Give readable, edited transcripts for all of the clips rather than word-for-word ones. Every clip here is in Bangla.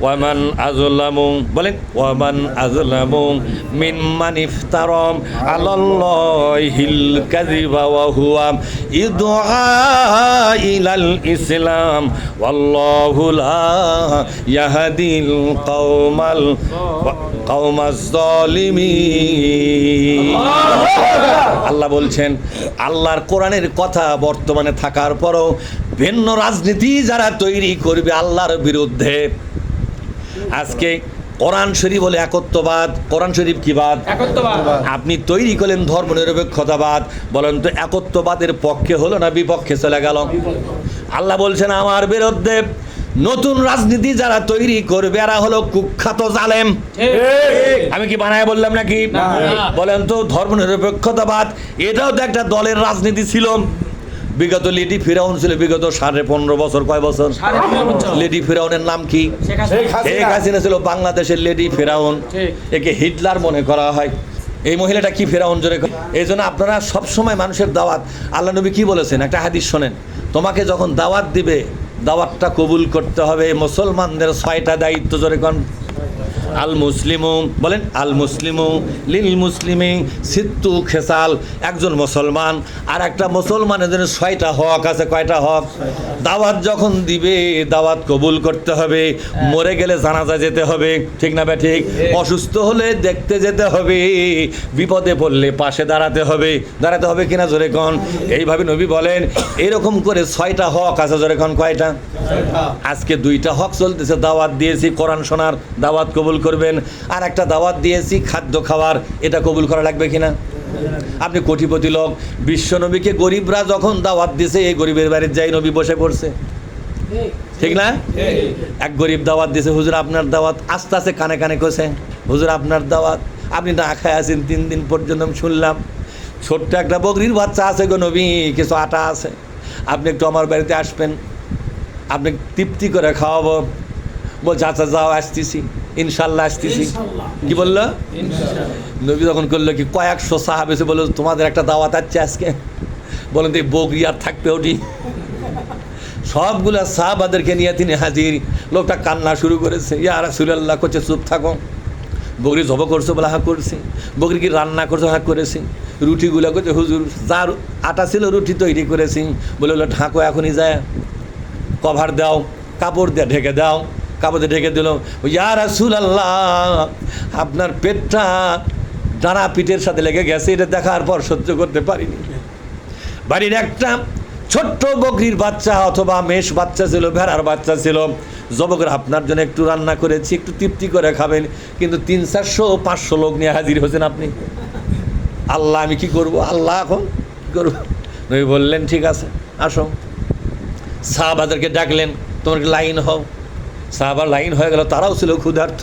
ওয়ামান আযলামু বলেন ওয়ামান আযলামু মিম্মান ইফতারা আলাল্লাহিল কাযিবা ওয়া হুয়া ইদআ ইলাল ইসলাম ওয়াল্লাহু লা ইয়াহদিল কওমাজ জালিমিন। আল্লাহ বলছেন আল্লাহর কোরআনের কথা বর্তমানে থাকার পরও ভিন্ন রাজনীতি যারা তৈরি করবে আল্লাহর বিরুদ্ধে। আজকে কোরআন শরীফ বলে একত্ববাদ, কোরআন শরীফ কি বাদ? একত্ববাদ। আপনি তৈরি করলেন ধর্মনিরপেক্ষতাবাদ, বলেন তো একত্ববাদের পক্ষে হলো না বিপক্ষে চলে গেল? আল্লাহ বলছেন আমার বিরুদ্ধে নতুন রাজনীতি যারা তৈরি করবে এরা হলো কুখ্যাত জালেম। আমি কি বানায় বললাম নাকি? বলেন তো ধর্মনিরপেক্ষতাবাদ এটাও তো একটা দলের রাজনীতি ছিল। বিগত লেডি ফিরাউন ছিল বিগত 15.5 বছর। কয় বছর? লেডি ফিরাউনের নাম কি? শেখ হাসিনা ছিল বাংলাদেশের লেডি ফিরাউন। একে হিটলার মনে করা হয়। এই মহিলাটা কি ফিরাউন জোরে? এই জন্য আপনারা সবসময় মানুষের দাওয়াত, আল্লাহ নবী কি বলেছেন একটা হাদিস শোনেন, তোমাকে যখন দাওয়াত দিবে দাওয়াতটা কবুল করতে হবে। মুসলমানদের 6টা দায়িত্ব, জোরে কোন? আল মুসলিমু বলেন আল মুসলিমু লিল মুসলিমি সিত্তু খেসাল। একজন মুসলমান আর একটা মুসলমানের জন্য 6টা হক আছে। কয়টা হক? দাওয়াত যখন দিবে দাওয়াত কবুল করতে হবে, মরে গেলে জানাজা যেতে হবে, ঠিক না বে ঠিক? অসুস্থ হলে দেখতে যেতে হবে, বিপদে পড়লে পাশে দাঁড়াতে হবে। দাঁড়াতে হবে কিনা জোরে কোন? এইভাবে নবী বলেন এরকম করে 6টা হক আছে। জোরে কোন কয়টা? আজকে 2টা হক চলতেছে। দাওয়াত দিয়েছি কোরআন শোনার, দাওয়াত কবুল করবেন, আর একটা দাওয়াত দিয়েছি খাদ্য খাওয়ার, এটা কবুল করা লাগবে কিনা? আপনি কোটিপতি লোক, বিশ্ব নবীকে গরিবরা যখন দাওয়াত দিছে এই গরিবের বাড়ির যাই নবী বসে পড়ছে, ঠিক না? এক গরিব দাওয়াত দিছে, হুজুর আপনার দাওয়াত। আস্তে আস্তে কানে কানে কইছে হুজুর আপনার দাওয়াত, আপনি না খায় আছেন 3 দিন পর্যন্ত। আমি শুনলাম ছোট্ট একটা বকরির বাচ্চা আছে গো নবী, কিছু আটা আছে, আপনি একটু আমার বাড়িতে আসবেন, আপনি তৃপ্তি করে খাওয়াবো। বলছে আচ্ছা যাও, আসতেছি, ইনশাল্লাহ আসতেছি। কি বললো? নবী তখন করলো কি, কয়েকশো সাহাবে এসে বললো তোমাদের একটা দাওয়াত আছে আজকে। বলেন তো এই বকরি আর থাকবে ওটি? সবগুলা সাহাবাদেরকে নিয়ে তিনি হাজির। লোকটা কান্না শুরু করেছে, ইয়া রাসূলুল্লাহ, করছে চুপ থাকো। বকরি জব করছো বলে হ্যাঁ করেছি। বকরি কি রান্না করছো? হ্যাঁ করেছি। রুটিগুলো করছে হুজুর যার আটা ছিল রুটি তৈরি করেছি। বলে হলো ঢাকো, এখনই যায় কভার দাও, কাপড় দিয়ে ঢেকে দাও। কাপড় দিয়ে ঢেকে দিল। ইয়া রাসূলুল্লাহ আপনার পেটটা ডানা পিঠের সাথে লেগে গেছে, এটা দেখার পর সহ্য করতে পারিনি। বাড়ির একটা ছোট্ট বকরির বাচ্চা অথবা মেষ বাচ্চা ছিল, ভেড়ার বাচ্চা ছিল, জব করে আপনার জন্য একটু রান্না করেছি, একটু তৃপ্তি করে খাবেন। কিন্তু 300-400-500 লোক নিয়ে হাজির হয়েছেন আপনি। আল্লাহ আমি কি করব? আল্লাহ এখন কী করবো? নবী বললেন ঠিক আছে আসো। সাহাবাদেরকে ডাকলেন, তোমার লাইন হও। সাহাবার লাইন হয়ে গেল, তারাও ছিল ক্ষুধার্ত,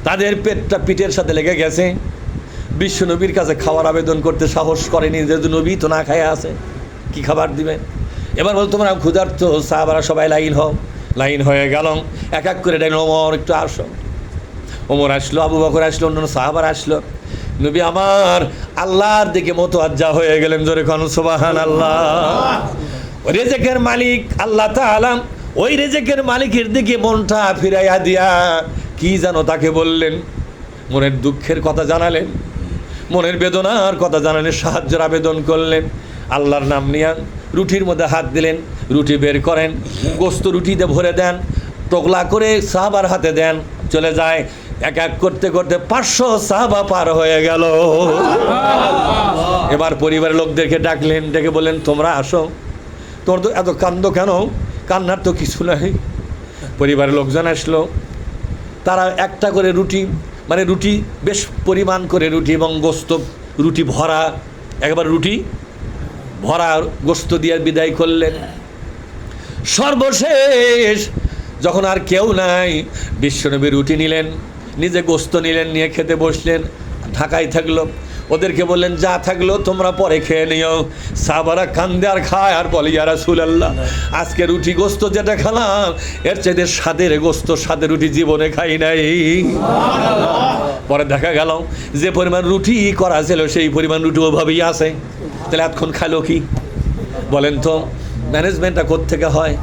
তাদের পেটটা পিঠের সাথে লেগে গেছে। বিশ্ব নবীর কাছে খাওয়ার আবেদন করতে সাহস করেনি, যেহেতু নবী তো না খায় আছে, কি খাবার দিবেন? এবার বল তোমরা ক্ষুধার্ত। সাহাবারা সবাই লাইন হও। লাইন হয়ে গেল, এক এক করে ডাকলেন ওমর একটু আসো। ওমর আসলো, আবু বকর আসলো, অন্যান্য সাহাবার আসলো। নবী আমার আল্লাহর দিকে মোতাওয়াজ্জা হয়ে গেলেন, জোরে কোন সুবহানাল্লাহ। রিজিকের মালিক আল্লাহ তাআলা, ওই রিজিকের মালিকের দিকে মনটা ফিরাইয়া দিয়া কি জানো তাকে বললেন, মনের দুঃখের কথা জানালেন, মনের বেদনার কথা জানালেন, সাহায্যের আবেদন করলেন। আল্লাহর নাম নিয়ে রুটির মধ্যে হাত দিলেন, রুটি বের করেন, গোস্ত রুটিতে ভরে দেন, টোকলা করে সাহাবার হাতে দেন, চলে যায়। এক এক করতে করতে 500 সাহাবা পার হয়ে গেল। এবার পরিবারের লোকদেরকে ডাকলেন, ডেকে বললেন তোমরা আসো, তোর তো এত কান্দো কেন? কান্নার তো কিছু নাই। পরিবারের লোকজন আসলো, তারা একটা করে রুটি, মানে রুটি বেশ পরিমাণ করে রুটি এবং গোস্ত, রুটি ভরা, একবার রুটি ভরা গোস্ত দিয়ে বিদায় করলেন। সর্বশেষ যখন আর কেউ নাই, বিশ্বনবী রুটি নিলেন, নিজে গোস্ত নিলেন, নিয়ে খেতে বসলেন। ঢাকায় থাকলো, ওদেরকে বললেন যা থাকলো তোমরা পরে খেয়ে নিও। সাহাবারা কান্দে আর খায় আর বলে ইয়া রাসূলুল্লাহ আজকে রুটি গোস্ত যেটা খেলাম এর চাইতে স্বাদের গোস্ত, স্বাদের রুটি জীবনে খাই নাই। পরে দেখা গেল যে পরিমাণ রুটি করা ছিল সেই পরিমাণ রুটি ওভাবেই আছে। তাহলে এতক্ষণ খালো কি বলেন তো? ম্যানেজমেন্টটা কোত্থেকে হয়?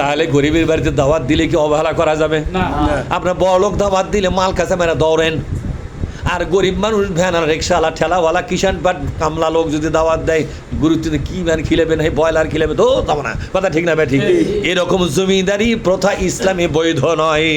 তাহলে গরিবের বাড়িতে দাওয়াত দিলে কি অবহেলা করা যাবে? আপনার বড়লোক দাওয়াত দিলে মাল কাছে মেরা দৌড়েন, আর গরিব মানুষ ভ্যান আর রিক্সাওয়ালা ঠেলাওয়ালা কিষান পাট কামলা লোক যদি দাওয়াত দেয়, গুরুত্ব কি ভ্যান খিলেবেন, এই ব্রয়লার খিলেবে তো যাবো না, কথা ঠিক না? ঠিক এরকম জমিদারি প্রথা ইসলামে বৈধ নয়।